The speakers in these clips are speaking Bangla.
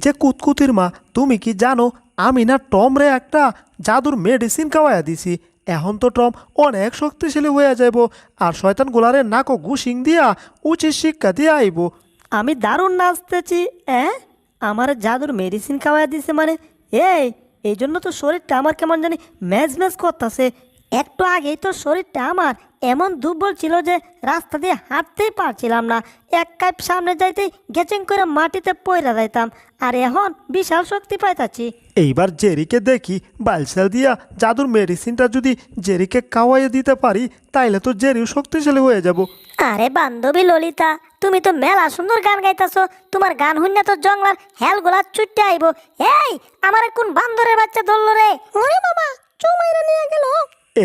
যে কুতকুতির মা, তুমি কি জানো আমি না টমরে একটা জাদুর মেডিসিন খাওয়াইয়া দিছি। এখন তো টম অনেক শক্তিশালী হয়ে যাইব, আর শয়তান গোলারে নাকো ঘুষিং দিয়া উচিত শিক্ষা দিয়ে আইব। আমি দারুণ নাচতেছি। আমার জাদুর মেডিসিন খাওয়াই দিছে মানে? এই জন্য তো শরীরটা আমার কেমন জানি ম্যাজ ম্যাজ করতেছে। একটু আগেই তো শরীরটা আমার এমন দুর্বল ছিল যে রাস্তা দিয়ে হাঁটতেই পারছিলাম না। এক কাপ সামনে যাইতেই গেচিং করে মাটিতে পইরা যাইতাম, আর এখন বিশাল শক্তি পাইতাছি। এইবার জেরিকে দেখি বালসাল দিয়া জাদুর মেডিসিনটা যদি জেরিকে খাওয়াইয়ে দিতে পারি, তাইলে তো জেরিও শক্তিশালী হয়ে যাব। আরে বান্ধবী ললিতা, তুমি তো মেলা সুন্দর গান গাইতাছো। তোমার গান শুনলে তো জঙ্গলার হেলগুলা ছুটতে আইব। এই, আমার কোন বান্দরের বাচ্চা ধরলো রে? ওরে বাবা, চুমাইরা নিয়ে গেল।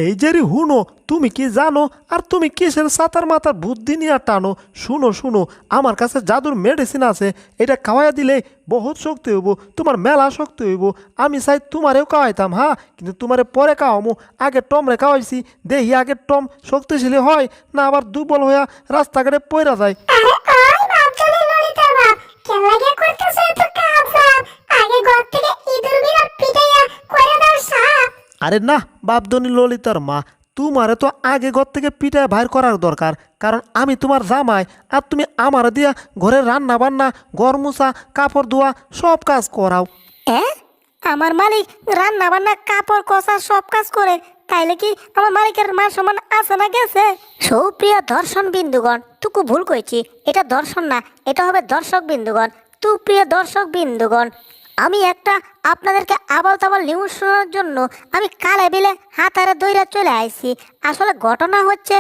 এই জেরি হুনো, তুমি কি জানো আর তুমি কিসের সাতার মাথার বুদ্ধি নিয়ে টানো? শুনো শুনো, আমার কাছে জাদুর মেডিসিন আছে, এটা খাওয়াইয়া দিলে বহুত শক্তি হইব, তোমার মেলা শক্তি হইব। আমি চাই তোমারেও খাওয়াইতাম, হ্যাঁ, কিন্তু তোমারে পরে খাওয়ামো। আগে টমরে খাওয়াইছি, দেখি আগে টম শক্তিশালী হয় না আবার দুর্বল হইয়া রাস্তাঘাটে পইরা যায়। আরে ওই বাপজনে ললিতার বাপ, কেন লাগে করতেছ এত কাজ? আগে ঘর থেকে ইঁদুর বিড়াল পিটাইয়া কইরা দাও সাপ। আরে না বাপদনি ললিতার মা, তোমারে তো আগে ঘর থেকে পিঠায় বাইর করার দরকার, কারণ আমি তোমার জামাই, আর তুমি আমার দিয়া ঘরের রান্না বান্না, ঘর মুছা, কাপড় ধোয়া সব কাজ করাও। আমার মালিক রান্না বান্না কাপড় কষা সব কাজ করে, তাইলে কি আমার মালিকের মান সম্মান আছে না গেছে? সুপ্রিয় দর্শন বিন্দুগণ, তুকু ভুল কইছি, এটা দর্শন না, এটা হবে দর্শক বিন্দুগণ। প্রিয় দর্শক বিন্দুগণ, আমি একটা আপনাদেরকে আবাল তাবাল নিউজ শোনার জন্য আমি কালে বিলে হাতারে দইরা চলে আইছি। আসলে ঘটনা হচ্ছে,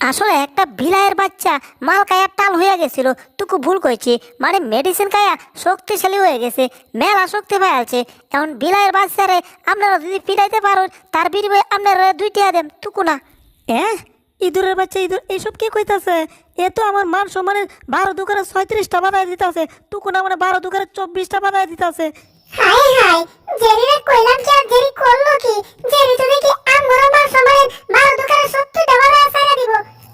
আসলে একটা বিলাইয়ের বাচ্চা মাল খায়া টাল হয়ে গেছিল। তুকু ভুল কইছি, মানে মেডিসিন খায়া শক্তিশালী হয়ে গেছে, মেলা শক্তি পাইছে। এখন বিলাইয়ের বাচ্চারে আপনারা যদি পিটাইতে পারো, তার বিনিময়ে আপনারা 2 টাকা দেন, তুকু না। ইঁদুরের বাচ্চা ইঁদুর, এইসব কি কইতাছে? এ তো আমার মান সম্মানের 12 দোকানে 36টা বাধায় দিতেছে, তুকুন আমার 12 দোকানে 24টা বাধায় দিতেছে। হাই হাই, জেরিরে কইলাম কি আর জেরি করলো কি? জেরি তো দেখি আমগো মান সম্মানের 12 দোকানে 70টা বাড়া ছাইরা দিব।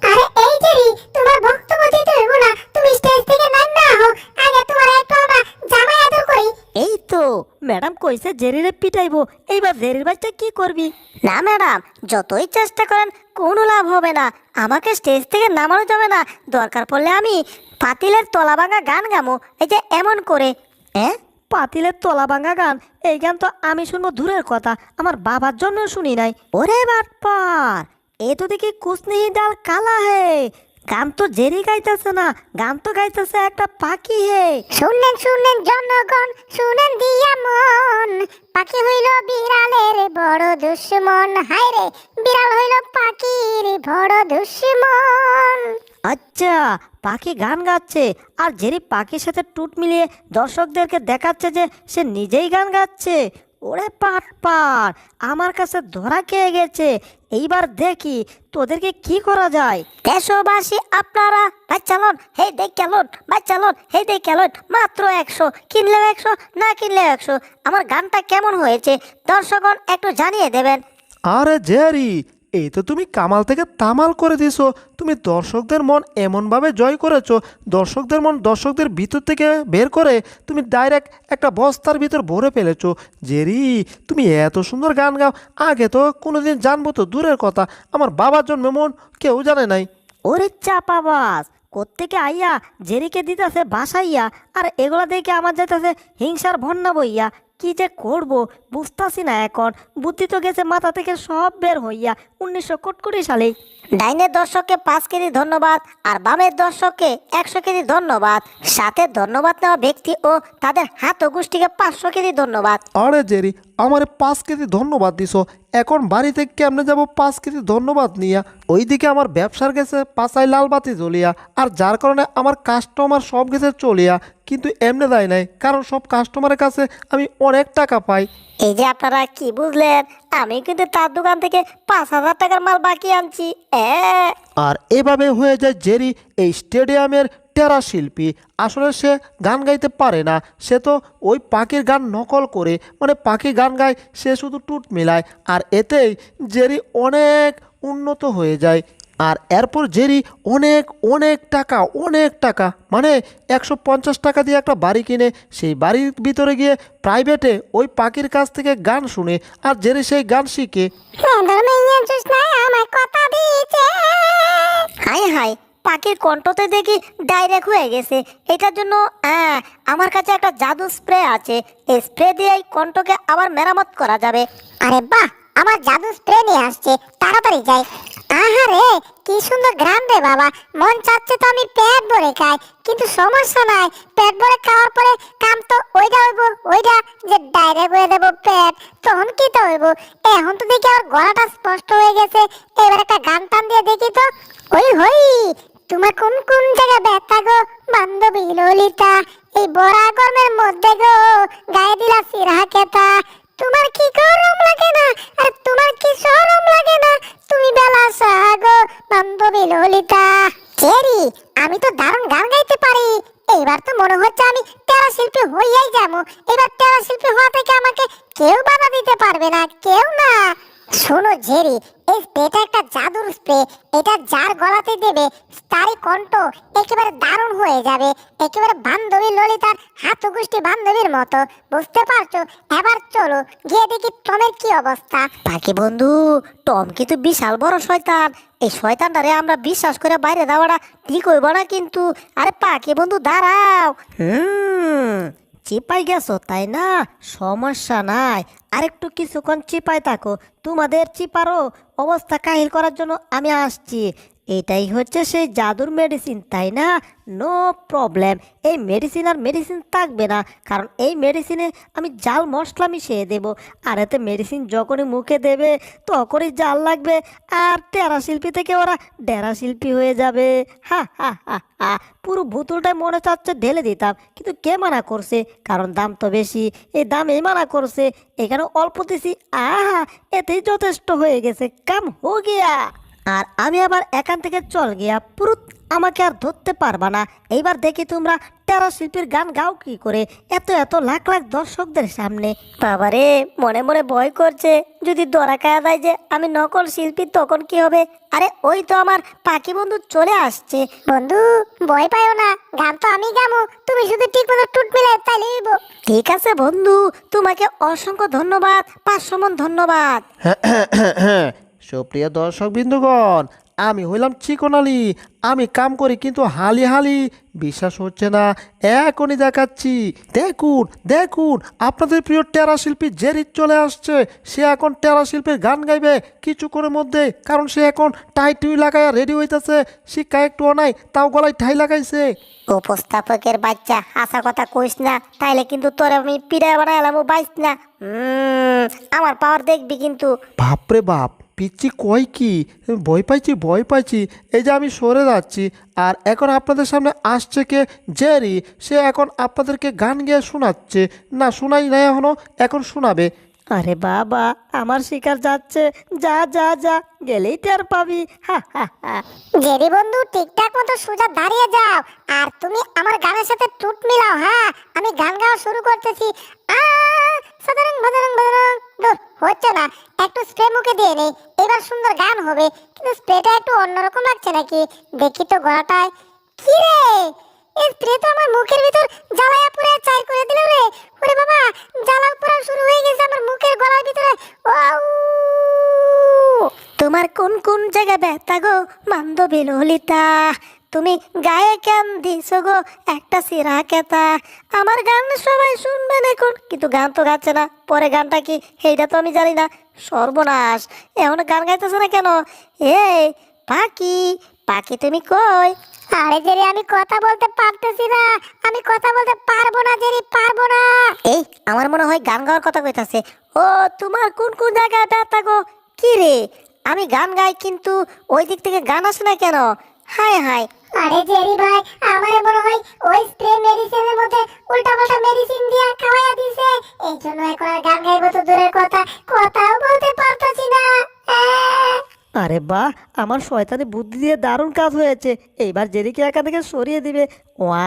আরে এই জেরি, তোমার বক্তব্য দিতে হইব না, তুমি স্টেজ থেকে নামবা হও। আগে তোমার একটু আমরা জামাই আদর করি। এই তো ম্যাডাম কইছে জেরিরে পিটাইবো, এইবার জেরির বাচ্চা কি করবি? না ম্যাডাম, যতই চেষ্টা করেন কোনো লাভ হবে না। আমাকে স্টেজ থেকে নামানো যাবে না। দরকার পড়লে আমি পাতিলের তলা ভাঙা গান গামো, এই যে এমন করে। পাতিলের তলা ভাঙা গান? এই গান তো আমি শুনবো দূরের কথা, আমার বাবার জন্য শুনি নাই। ওরে বাটপার, এ তো দেখি কুছ নেহি ডাল কালা হে। গান তো জেরি গাইতেছে না, গান তো গাইতেছে একটা পাখি হে। শুনেন শুনেন জনগণ, শুনেন দিয়া মন, পাখি হইল বিড়ালের বড় দুশ্মন। হায় রে, বিড়াল হইল পাখির বড় দুশ্মন। আচ্ছা, পাখি গান গাচ্ছে আর জেরি পাখির সাথে টুট মিলিয়ে দর্শকদেরকে দেখাচ্ছে যে সে নিজেই গান গাচ্ছে। ওরে পাটপার, আমার কাছে ধরা খেয়ে গেছে। এইবার দেখি তোদেরকে কি করা যায়। দেশবাসী আপনারা বাচ্চালন, হে দেখ কেলন, বাচ্চালন, হে দেখ কেলন, মাত্র 100, কিনলেও 100, না কিনলেও 100। আমার গানটা কেমন হয়েছে দর্শকগণ একটু জানিয়ে দেবেন। আরে জেরি, এই তো তুমি কামাল থেকে তামাল করে দিছো। তুমি দর্শকদের মন এমনভাবে জয় করেছো, দর্শকদের মন দর্শকদের ভিতর থেকে বের করে তুমি ডাইরেক্ট একটা বস্তার ভিতর ভরে ফেলেছো। জেরি, তুমি এত সুন্দর গান গাও, আগে তো কোনোদিন জানবো তো দূরের কথা, আমার বাবার জন্মে মন কেউ জানে নাই। ওরে চাপাবাজ, কোত্থেকে আইয়া জেরিকে দিতেছে বাসাইয়া, আর এগুলা দেখে আমার যাইতেছে হিংসার বন্যা বইয়া। কি যে করব বুঝতাছি না এখন। বুদ্ধি তো গেছে মাথা থেকে সব বের হইয়া 1900 সালে। ডাইনের দর্শককে 5 কেজি ধন্যবাদ, আর বামের দর্শককে 100 কেজি ধন্যবাদ। সাথে ধন্যবাদ নেওয়া ব্যক্তি ও তাদের হাত ও গোষ্ঠীকে 500 কেজি ধন্যবাদ। আরে জেরি, আমার 5 কেজি ধন্যবাদ দিছো, এখন বাড়িতে কেমনে যাব 5 কেজি ধন্যবাদ নিয়া? ওইদিকে আমার ব্যবসার গেছে পাঁচাই লাল বাতি জ্বলিয়া, আর যার কারণে আমার কাস্টমার সব গেছে চলিয়া। কিন্তু এমনি দেয় নাই, কারণ সব কাস্টমারের কাছে আমি অনেক টাকা পাই। এই যে আপনারা কি বুঝলেন, আমি কিন্তু তার দোকান থেকে 5,000 টাকার মাল বাকি আনছি। আর এভাবে হয়ে যায় জেরি এই স্টেডিয়ামের টেরা শিল্পী। আসলে সে গান গাইতে পারে না, সে তো ওই পাখির গান নকল করে, মানে পাখি গান গায়, সে শুধু টুট মিলায়, আর এতেই জেরি অনেক উন্নত হয়ে যায়। আর এরপর জেরি অনেক অনেক টাকা মানে 150 টাকা দিয়ে একটা বাড়ি কিনে সেই বাড়ির ভিতরে গিয়ে প্রাইভেটে ওই পাখির কাছ থেকে গান শুনে আর জেরি সেই গান শিখে। হাই হাই, পাখির কণ্ঠতে দেখি ডাইরেক্ট হয়ে গেছে। এটার জন্য আমার কাছে একটা জাদু স্প্রে আছে, এই স্প্রে দিয়ে এই কণ্ঠকে আবার মেরামত করা যাবে। আরে বাহ, আমার জাদু স্প্রে নিয়ে আসছে, তাড়াতাড়ি যাই। আহারে কি সুন্দর ঘ্রাণ রে বাবা, মন চাচ্ছে তো আমি পেট ভরে খাই, কিন্তু সমস্যা নাই, পেট ভরে খাওয়ার পরে কাম তো ওইটা হইব, ওইটা যে ডাইরেক্ট হয়ে দেবো পেট, তখন কি তো হইব। এখন তো দেখি আমার গলাটা স্পষ্ট হয়ে গেছে, এবার একটা গান টান দিয়ে দেখি তো। ওই হই, তোমার কোন কোন জায়গা ব্যথা গো বান্ধবী ললিতা, এই বড়া গরমের মধ্যে গো গায়ে দিলা সিরা কেতা, তোমার কি গরম লাগে না আর তোমার কি শরম লাগে না, তুমি বেলা সাগো বান্ধবী ললিতা। জেরি, আমি তো দারুণ গান গাইতে পারি, এইবার তো মনে হচ্ছে আমি টেরা শিল্পী হইয়াই যাবো। এবার টেরা শিল্পী হওয়া থেকে আমাকে কেউ বাধা দিতে পারবে না, কেউ না। শোনো জেরি, এই স্প্রেটা একটা জাদুর স্প্রে, এটা যার গলাতে দেবে তারই কণ্ঠ একেবারে দারুণ হয়ে যাবে, একেবারে বান্ধবী ললিতার হাতগুষ্টি বান্ধবীর মতো, বুঝতে পারছো? এবার চলো গিয়ে দেখি টমের কি অবস্থা। পাখি বন্ধু, টম কিন্তু বিশাল বড় শয়তান, এই শয়তানটারে আমরা বিশ্বাস করে বাইরে দেওয়াটা ঠিক হইব না কিন্তু। আরে পাখি বন্ধু দাঁড়াও। চিপাই গেছো তাই না, সমস্যা নাই, আরেকটু কিছুক্ষণ চিপাই থাকো, তোমাদের চিপারও অবস্থা কাহিল করার জন্য আমি আসছি। এটাই হচ্ছে সেই জাদুর মেডিসিন তাই না, নো প্রবলেম। এই মেডিসিন আর মেডিসিন থাকবে না, কারণ এই মেডিসিনে আমি জাল মশলা মিশিয়ে দেব, আর এতে মেডিসিন যখনই মুখে দেবে তখনই জাল লাগবে, আর টেরা শিল্পী থেকে ওরা ডেরা শিল্পী হয়ে যাবে। হা হা হা হা, পুরো বোতলটাই মনে চাচ্ছে ঢেলে দিতাম, কিন্তু কে মানা করছে, কারণ দাম তো বেশি, এই দামেই মানা করছে, এখানে অল্প দিছি, আহা এতেই যথেষ্ট হয়ে গেছে, কাম হো গিয়া। আর আমি আবার এখান থেকে চল গিয়া, পুরো আমাকে আর ধরতে পারবা না। এইবার দেখি তোমরা টেরা শিল্পীর গান গাও কি করে এত এত লাখ লাখ দর্শকদের সামনে। বাবারে, মনে মনে ভয় করছে, যদি ধরা খাওয়া যায় যে আমি নকল শিল্পী তখন কি হবে। আরে ওই তো আমার পাখি বন্ধু চলে আসছে। বন্ধু ভয় পাইও না, গান তো আমি গামু, তুমি শুধু ঠিক মতো টুট মিলাই তাইলে হইব। ঠিক আছে বন্ধু, তোমাকে অসংখ্য ধন্যবাদ, 500 মন ধন্যবাদ। হ্যাঁ সুপ্রিয় দর্শক বিন্দুগণ, আমি হইলাম চিকন আলী, আমি কাম করি কিন্তু হালি হালি, বিশ্বাস হচ্ছে না, এখনই দেখাচ্ছি। দেখুন দেখুন, আপনাদের প্রিয় টেরা শিল্পী জেরি চলে আসছে, সে এখন টেরা শিল্পীর গান গাইবে কিছুক্ষণের মধ্যে, কারণ সে এখন টাই টুই লাগাইয়া রেডি হইতেছে, শিক্ষা একটুও নাই তাও গলায় ঠাই লাগাইছে। উপস্থাপকের বাচ্চা, আশা কথা কইস না, তাইলে কিন্তু তোর আমি পিড়ায় বানাইলাম, বাইস না। আমার পাওয়ার দেখবি কিন্তু। বাপরে বাপ, পিচ্ছি কয় কি, ভয় পাইছি। এই যে আমি সরে যাচ্ছি, আর এখন আপনাদের সামনে আসছে কে, জেরি, সে এখন আপনাদেরকে গান গেয়ে শোনাচ্ছে, না শোনাই নাই এখনো, এখন শোনাবে। আরে বাবা, আমার শিকার যাচ্ছে, যা যা যা, গেলেই টের পাবি। হা হা হা। জেরি বন্ধু, ঠিকঠাক মতো সোজা দাঁড়িয়ে যাও, আর তুমি আমার গানের সাথে টুট মিলাও। হ্যাঁ, আমি গান গাওয়া শুরু করতেছি। সাধারণ বাদারং বাদারং, হচ্ছে না, একটু স্প্রে মুখে দিয়ে নেই, এবার সুন্দর গান হবে, কিন্তু স্প্রেটা একটু অন্যরকম লাগছে নাকি, দেখি তো গলাটায়। কি রে, এই স্প্রে তো আমার মুখের ভিতর জ্বালায়া পুরো চাই করে দিল রে। ওরে বাবা, জ্বালা পুরো শুরু হয়ে গেছে আমার মুখের গলার ভিতরে। তোমার কোন কোন জায়গা ব্যথা গো বান্ধবী ললিতা, তুমি গায়ে কেন দিছ গো একটা সিরা কেতা, আমার গান সবাই শুনবেন এখন, কিন্তু গান তো গাচ্ছে না, পরে গানটা কি এইটা তো আমি জানি না। সর্বনাশ, এখন গান গাইতেছে না কেন? এই পাখি, পাখি তুমি কই? আরে জেরি, আমি কথা বলতে পারতেছি না, আমি কথা বলতে পারবো না জেরি, পারবো না। এই আমার মনে হয় গান গাওয়ার কথা কইতাছে। ও, তোমার কোন কোন জায়গায় ব্যথা গো? কি রে, আমি গান গাই কিন্তু ওই দিক থেকে গান আসে না কেন? হায় হায়। আরে জেরি ভাই, আমারে মনে হয় ওই স্প্রে মেডিসিনের মধ্যে উল্টাপাল্টা মেডিসিন দিয়া খাওয়াইয়া দিছে, এই জন্য এখন আর গান গাইবো তো দূরের কথা, কথাও বলতে পারতাছি না। আরে বাহ, আমার শয়তানি বুদ্ধি দিয়ে দারুণ কাজ হয়েছে। এইবার জেরিকে এখান থেকে সরিয়ে দিবে।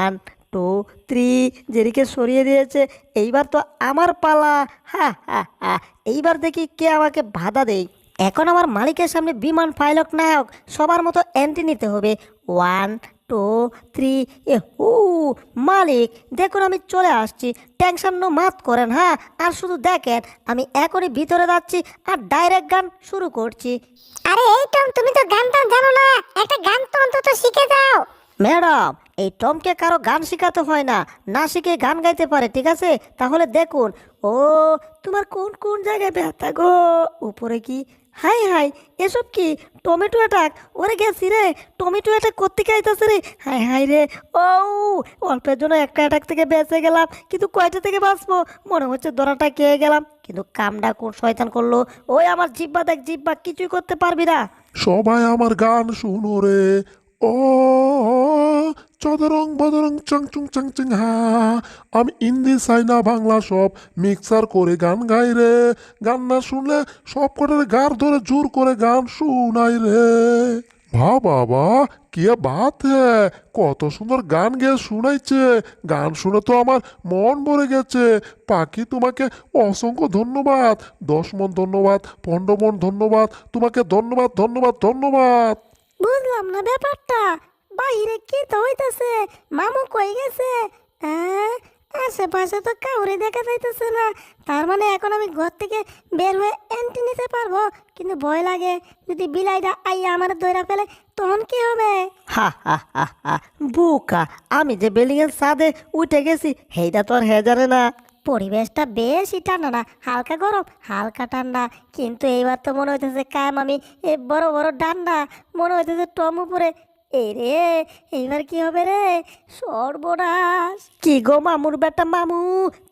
1 2 3, জেরিকে সরিয়ে দিয়েছে, এইবার তো আমার পালা। হা হা হা, এইবার দেখি কে আমাকে বাধা দেয়। এখন আমার মালিকের সামনে বিমান পাইলট নায়ক সবার মতো এন্ট্রি নিতে হবে। 1 2 3 মালিক দেখুন আমি চলে আসছি, টেনশন নো মাত করেন। হ্যাঁ, আর শুধু দেখেন আমি এখনই ভিতরে যাচ্ছি আর ডাইরেক্ট গান শুরু করছি। আরে এই টম, তুমি তো গান টান জানো না, একটা গান তো অন্তত শিখে যাও। ম্যাডাম, এই টমকে কারো গান শেখাতে হয় না, না শিখে গান গাইতে পারে, ঠিক আছে? তাহলে দেখুন। ও তোমার কোন কোন জায়গায় ব্যথা গো? উপরে কি? হাই হাই, এসব কি টমেটো অ্যাটাক? ওরে গেছি রে, টমেটো অ্যাটাক করতে গাইতেছে রে। হাই হাই রে, ও অল্পের জন্য একটা অ্যাটাক থেকে বেঁচে গেলাম, কিন্তু কয়টা থেকে বাঁচবো? মনে হচ্ছে দড়াটা খেয়ে গেলাম, কিন্তু কামটা কোন শয়তান করলো? ওই আমার জিব্বা দেখ, জিব্বা, কিছুই করতে পারবি না। সবাই আমার গান শুনো রে। ও চদরং বদরং চং চুং চং চং হা। আমি হিন্দি চাইনা বাংলা সব মিক্সার করে গান গাই রে। গান না শুনলে সব কটার গার ধরে জোর করে গান শুনাই রে। বাবা কি বাত হ্যাঁ, কত সুন্দর গান গেয়ে শুনাইছে। গান শুনে তো আমার মন ভরে গেছে। পাখি, তোমাকে অসংখ্য ধন্যবাদ। 10 মন ধন্যবাদ, 15 মন ধন্যবাদ, তোমাকে ধন্যবাদ ধন্যবাদ ধন্যবাদ। বুঝলাম না ব্যাপারটা, বাইরে কি তো হইতাছে? মামু কই গেছে? হ্যাঁ, আশেপাশে তো কাউরে দেখা যাইতেছে না। তার মানে এখন আমি ঘর থেকে বের হয়ে এন্ট্রি নিতে পারবো, কিন্তু ভয় লাগে যদি বিলাইটা আইয়া আমার দইরা ফেলে তখন কি হবে? হা হা হা হা, বুকা, আমি যে বিল্ডিং এর ছাদে উঠে গেছি সেইটা তো আর হে জানে না। পরিবেশটা বেশি ঠান্ডা না, হালকা গরম হালকা ঠান্ডা, কিন্তু এইবার তো মনে হইতেছে কাম আমি এ বড় বড় ডান্ডা, মনে হইতেছে টম উপরে। এই রে, এইবার কি হবে রে? সর্বনাশ! কি গো মামুর বেটা মামু,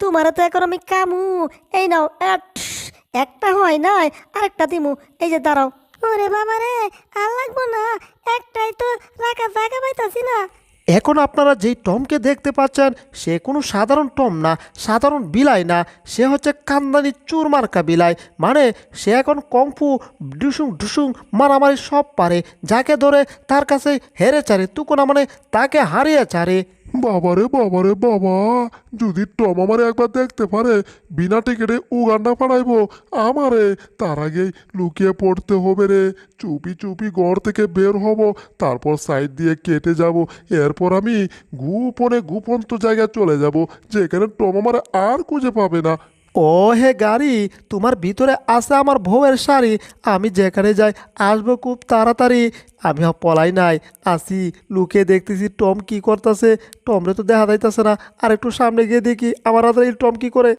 তোমারও তো এখন আমি কামু। এই নাও, একটা হয় নাই, আরেকটা দিমু, এই যে দাঁড়াও। ওরে বাবা রে, আর লাগবো না, একটাই তো রাখা জায়গা পাইতাছি না। এখন আপনারা যেই টমকে দেখতে পাচ্ছেন সে কোনো সাধারণ টম না, সাধারণ বিলাই না, সে হচ্ছে কান্দানি চুরমার্কা বিলাই। মানে সে এখন কংফু ডুসুং ডুসুং মারামারি সব পারে, যাকে ধরে তার কাছে হেরে চারে, তুকোনা মানে তাকে হারিয়ে চারে। বাবারে বাবারে বাবা, যদি টম আমারে একবার দেখতে পারে, বিনা টিকিটে উগান্ডা পাঠাইবো আমারে। তার আগেই লুকিয়ে পড়তে হবে রে। চুপি চুপি ঘর থেকে বের হব, তারপর সাইড দিয়ে কেটে যাব। এরপর আমি গোপন্ত জায়গায় চলে যাব, যেখানে টম আমারে আর খুঁজে পাবে না। ও হে গাড়ি, তোমার ভিতরে আছে আমার বউয়ের শাড়ি। আমি যেখানে যাই আসবো খুব তাড়াতাড়ি। আমি পলাই নাই, আসি লুকিয়ে দেখতেছি টম কি করতেছে। টমরে তো দেখা যাইতেছে না, আর একটু সামনে গিয়ে দেখি আমার হাতে টম কি করে।